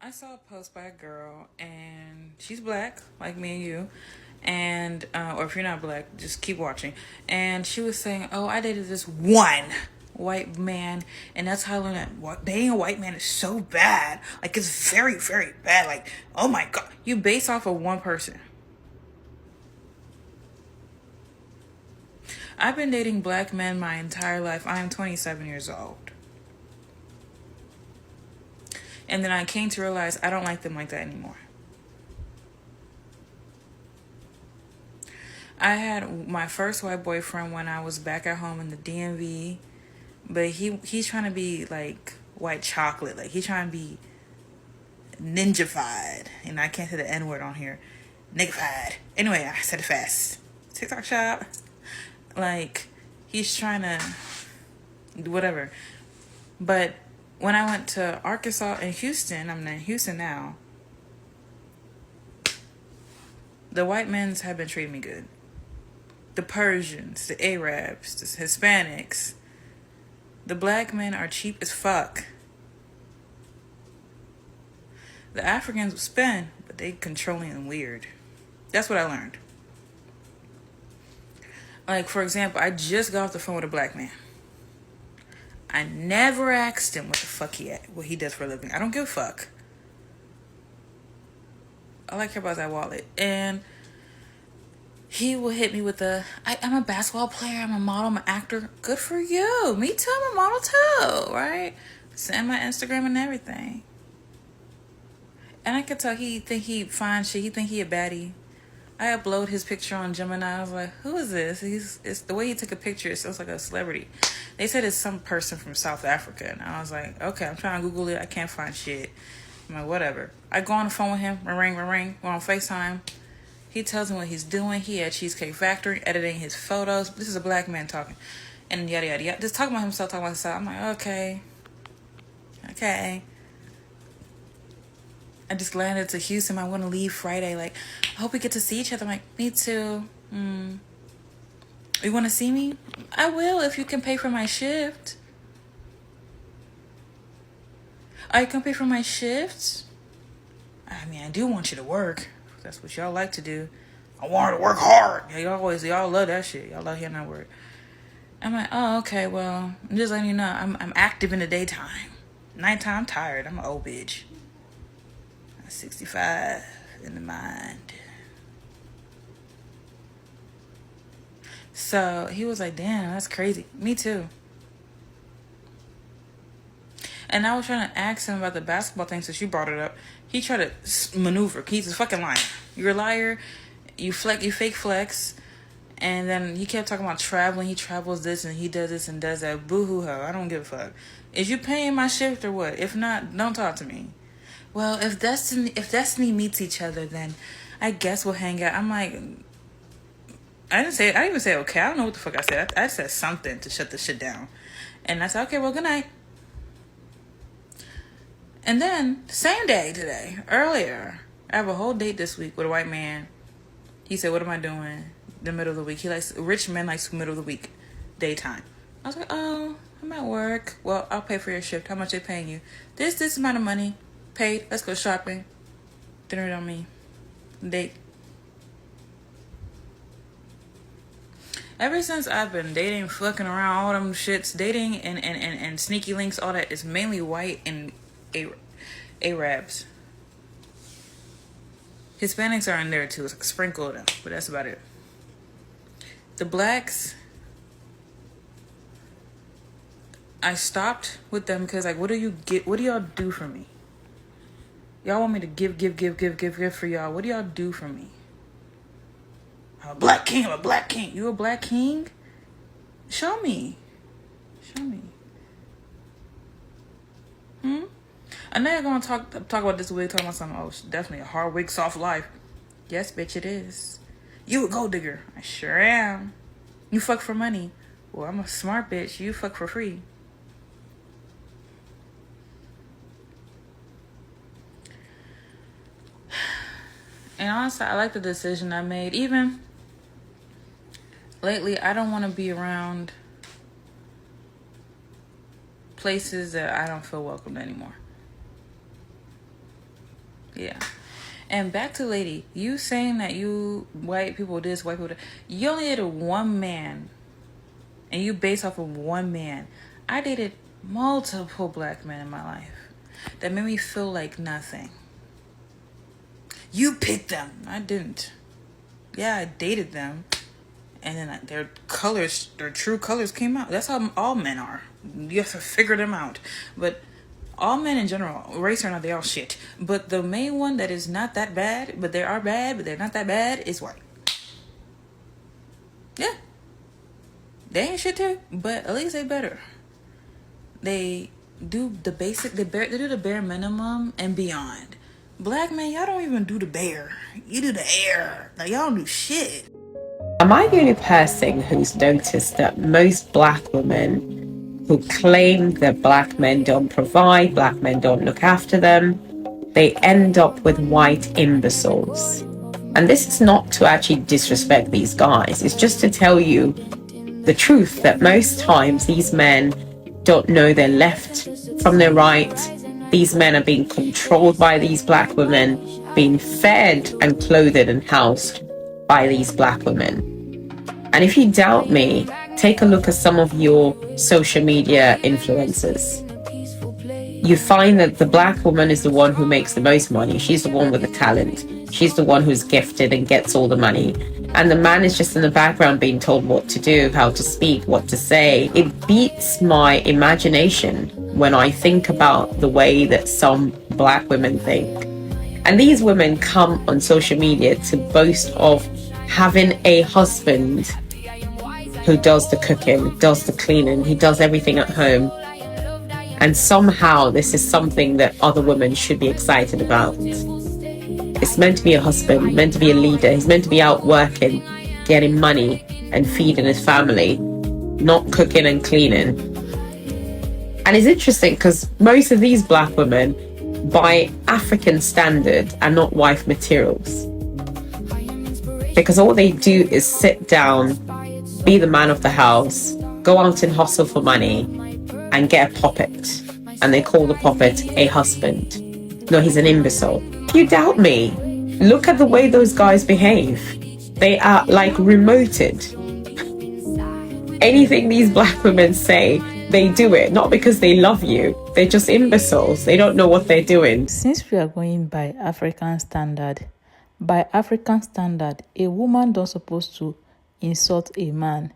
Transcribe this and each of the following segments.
I saw a post by a girl, and she's black, like me and you, and or if you're not black, just keep watching. And she was saying, "Oh, I dated this one white man, and that's how I learned that dating a white man is so bad. Like it's very, very bad. Like, oh my god, you base off of one person." I've been dating black men my entire life. I am 27 years old. And then I came to realize I don't like them like that anymore. I had my first white boyfriend when I was back at home in the DMV, but he's trying to be like white chocolate. Like he's trying to be ninjafied. And I can't say the N word on here. Niggified. Anyway, I said it fast. TikTok shop. Like he's trying to whatever. But when I went to Arkansas and Houston, I'm in Houston now, the white men's have been treating me good. The Persians, the Arabs, the Hispanics. The black men are cheap as fuck. The Africans will spend, but they controlling and weird. That's what I learned. Like, for example, I just got off the phone with a black man. I never asked him what he does for a living. I don't give a fuck. All I care about is that wallet. And he will hit me with I'm a basketball player, I'm a model, I'm an actor. Good for you. Me too, I'm a model too, right? Send my Instagram and everything. And I could tell he think he fine shit. He think he a baddie. I upload his picture on Gemini. I was like, who is this? It's the way he took a picture. It sounds like a celebrity. They said it's some person from South Africa. And I was like, okay, I'm trying to Google it. I can't find shit. I'm like, whatever. I go on the phone with him. Ring. We're on FaceTime. He tells me what he's doing. He at Cheesecake Factory editing his photos. This is a black man talking. And yada, yada, yada. Just talking about himself, talking about himself. I'm like, okay. I just landed to Houston. I want to leave Friday. Like, I hope we get to see each other. I'm like, me too. You want to see me? I will if you can pay for my shift. Oh, you can pay for my shift? I mean, I do want you to work. That's what y'all like to do. I want her to work hard. Yeah, y'all love that shit. Y'all love hearing that word. I'm like, oh, okay, well, I'm just letting you know. I'm active in the daytime. Nighttime, I'm tired. I'm an old bitch. 65 in the mind. So he was like, damn, that's crazy. Me too. And I was trying to ask him about the basketball thing since you brought it up. He tried to maneuver. He's a fucking liar. You're a liar. You fake flex. And then he kept talking about traveling. He travels this and he does this and does that. Boo-hoo-ho. I don't give a fuck. Is you paying my shift or what? If not, don't talk to me. Well, if destiny meets each other, then I guess we'll hang out. I'm like, I didn't even say okay. I don't know what the fuck I said. I said something to shut the shit down. And I said, okay, well, good night. And then, same day today, earlier, I have a whole date this week with a white man. He said, what am I doing the middle of the week? He likes, rich men likes middle of the week, daytime. I was like, oh, I'm at work. Well, I'll pay for your shift. How much they paying you? This amount of money. Paid. Let's go shopping. Dinner on me. Date. Ever since I've been dating, fucking around, all them shits, dating and sneaky links, all that is mainly white and Arabs. Hispanics are in there too. It's like a sprinkle of them, but that's about it. The blacks, I stopped with them because like, what do y'all do for me? Y'all want me to give for y'all. What do y'all do for me? I'm a black king. You a black king? Show me. I know you're going to talk about this wig, talking about something. Oh, it's definitely a hard wig, soft life. Yes, bitch, it is. You a gold digger. I sure am. You fuck for money. Well, I'm a smart bitch. You fuck for free. And honestly, I like the decision I made. Even lately, I don't want to be around places that I don't feel welcomed anymore. Yeah. And back to lady, you saying that you white people this, white people that, you only dated one man, and you base off of one man. I dated multiple black men in my life that made me feel like nothing. You picked them. I didn't. Yeah, I dated them, and then their colors, their true colors came out. That's how all men are. You have to figure them out. But all men in general, race or not, they all shit. But the main one that is not that bad, but they are bad, but they're not that bad, is white. Yeah. They ain't shit too, but at least they better. They do the basic, they do the bare minimum and beyond. Black men, y'all don't even do the bare. You do the air. Like, y'all don't do shit. Am I the only person who's noticed that most black women who claim that black men don't provide, black men don't look after them, they end up with white imbeciles? And this is not to actually disrespect these guys. It's just to tell you the truth that most times these men don't know their left from their right. These men are being controlled by these black women, being fed and clothed and housed by these black women. And if you doubt me, take a look at some of your social media influencers. You find that the black woman is the one who makes the most money. She's the one with the talent. She's the one who's gifted and gets all the money. And the man is just in the background being told what to do, how to speak, what to say. It beats my imagination when I think about the way that some black women think. And these women come on social media to boast of having a husband who does the cooking, does the cleaning, he does everything at home. And somehow this is something that other women should be excited about. It's meant to be a husband, meant to be a leader. He's meant to be out working, getting money and feeding his family, not cooking and cleaning. And it's interesting because most of these black women, by African standard, are not wife materials. Because all they do is sit down, be the man of the house, go out and hustle for money, and get a puppet. And they call the puppet a husband. No, he's an imbecile. If you doubt me, look at the way those guys behave. They are like remoted. Anything these black women say, they do it, not because they love you. They're just imbeciles. They don't know what they're doing. Since we are going by African standard, a woman don't supposed to insult a man.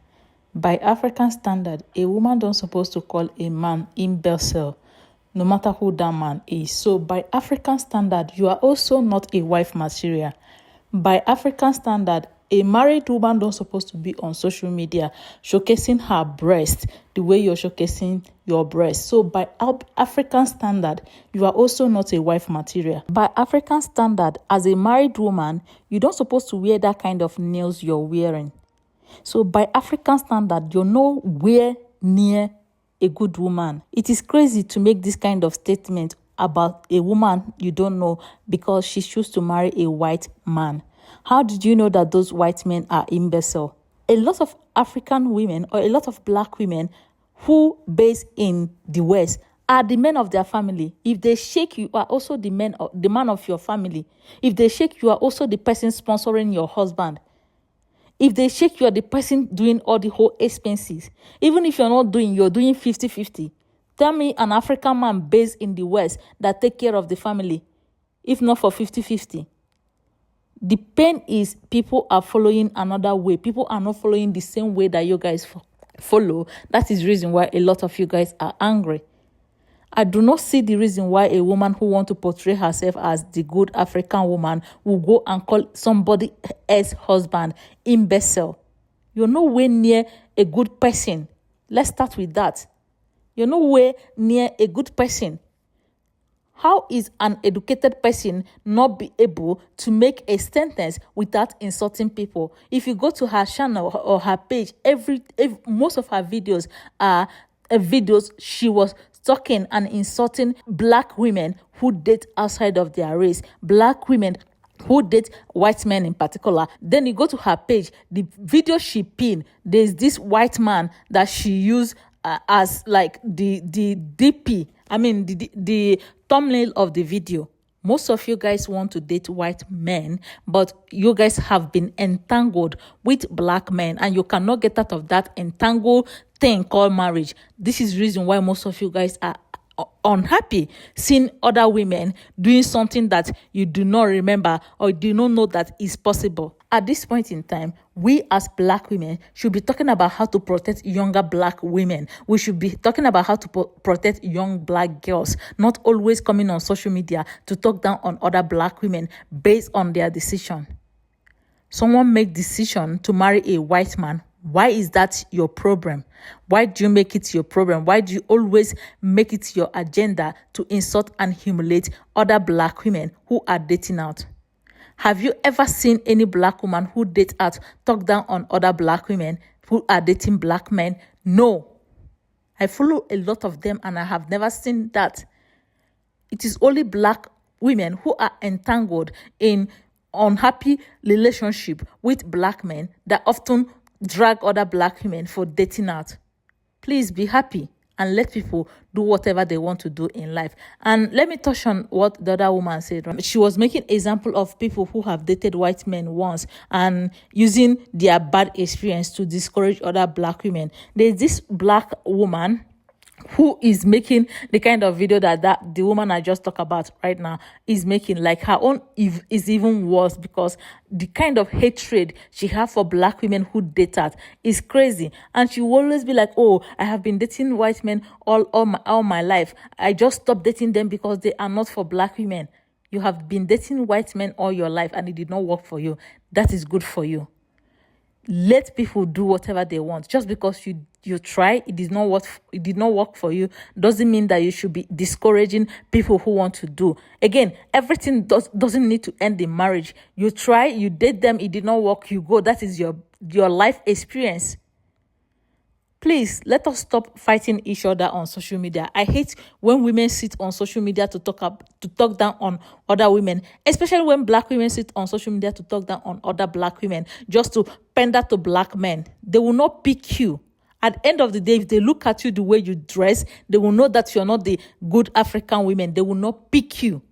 By African standard, a woman don't supposed to call a man imbecile, no matter who that man is. So by African standard, you are also not a wife material. By African standard, a married woman don't supposed to be on social media showcasing her breast the way you're showcasing your breast. So by African standard, you are also not a wife material. By African standard, as a married woman, you don't supposed to wear that kind of nails you're wearing. So by African standard, you're nowhere near a good woman. It is crazy to make this kind of statement about a woman you don't know because she chose to marry a white man. How did you know that those white men are imbecile? A lot of African women or a lot of black women who base in the West are the men of their family. If they shake, you are also the man of your family. If they shake, you are also the person sponsoring your husband. If they shake, you are the person doing all the whole expenses. Even if you're not doing, you're doing 50-50. Tell me an African man based in the West that take care of the family, if not for 50-50. The pain is people are following another way. People are not following the same way that you guys follow. That is the reason why a lot of you guys are angry. I do not see the reason why a woman who wants to portray herself as the good African woman will go and call somebody else's husband imbecile. You're nowhere near a good person. Let's start with that. You're nowhere near a good person. How is an educated person not be able to make a sentence without insulting people? If you go to her channel or her page, most of her videos are videos she was talking and insulting black women who date outside of their race, black women who date white men in particular. Then you go to her page, the video she pinned, there's this white man that she used as like the DP, the thumbnail of the video. Most of you guys want to date white men, but you guys have been entangled with black men and you cannot get out of that entangled thing called marriage. This is the reason why most of you guys are unhappy seeing other women doing something that you do not remember or do not know that is possible. At this point in time, we as black women should be talking about how to protect younger black women. We should be talking about how to protect young black girls, not always coming on social media to talk down on other black women based on their decision. Someone make decision to marry a white man. Why is that your problem? Why do you make it your problem? Why do you always make it your agenda to insult and humiliate other black women who are dating out? Have you ever seen any black woman who date out talk down on other black women who are dating black men? No. I follow a lot of them and I have never seen that. It is only black women who are entangled in unhappy relationship with black men that often drag other black women for dating out. Please be happy and let people do whatever they want to do in life. And let me touch on what the other woman said. She was making example of people who have dated white men once and using their bad experience to discourage other black women. There's this black woman who is making the kind of video that the woman I just talked about right now is making. Like, her own is even worse, because the kind of hatred she has for black women who date her is crazy. And she will always be like, oh, I have been dating white men all my life. I just stopped dating them because they are not for black women. You have been dating white men all your life and it did not work for you. That is good for you. Let people do whatever they want. Just because you try, it did not work for you, doesn't mean that you should be discouraging people who want to do. Again, everything doesn't need to end in marriage. You try, you date them, it did not work, you go. That is your life experience. Please, let us stop fighting each other on social media. I hate when women sit on social media to talk down on other women, especially when black women sit on social media to talk down on other black women just to pander to black men. They will not pick you. At the end of the day, if they look at you the way you dress, they will know that you're not the good African women. They will not pick you.